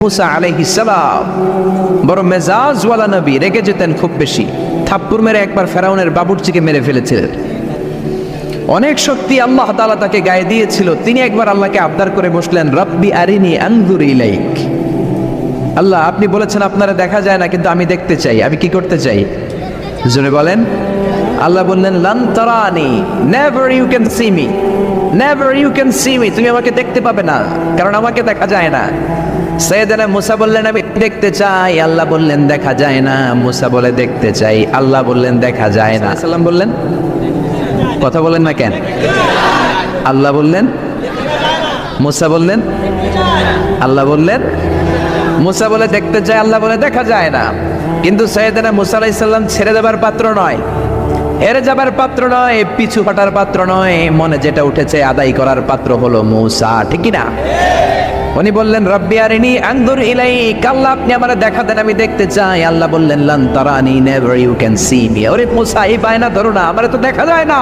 মুসা আলাইহিস সালাম বড় মেজাজওয়ালা নবী, রেগে যেতেন খুব বেশি। থাপ্পড় মেরে একবার ফেরাউনের বাবুর্চিকে মেরে ফেলেছিলেন। অনেক শক্তি আল্লাহ তাআলা তাকে গায়ে দিয়েছিল। তিনি একবার আল্লাহকে আবদার করে বসলেন, রব্বি আরিনি আনজুর ইলাইক। আল্লাহ, আপনি বলেছেন আপনারা দেখা যায় না, কিন্তু আমি দেখতে চাই। আমি কি করতে চাই? জোরে বলেন। আল্লাহ বললেন, লান তারানি, never you can see me, never you can see me. তুমি আমাকে দেখতে পাবে না, কারণ আমাকে দেখা যায় না। সাইয়েদনা মুসা বললেন, আমি দেখতে চাই। আল্লাহ বললেন, দেখা যায় না। মুসা বলে, দেখতে চাই। আল্লাহ বললেন, দেখা যায় না। সাল্লাম বললেন, কথা বলেন না কেন? আল্লাহ বললেন, মুসা বললেন, আল্লাহ বললেন। মুসা বলে দেখতে চাই, আল্লাহ বলে দেখা যায় না। কিন্তু সাইয়েদনা মুসা আলাইহিস সালাম ছেড়ে দেবার পাত্র নয়, হেরে যাবার পাত্র নয়, পিছু হটার পাত্র নয়। মনে যেটা উঠেছে আদায় করার পাত্র হলো মুসা, ঠিক কি না? উনি বললেন, রব্বি আরিনি আনজুর ইলাইক। আল্লাহ, আপনি আমারে দেখা দেন, আমি দেখতে চাই। আল্লাহ বললেন, লান তারানি, never you can see me. ওরে মুসা, এই বায়না ধরো না, আমারে তো দেখা যায় না।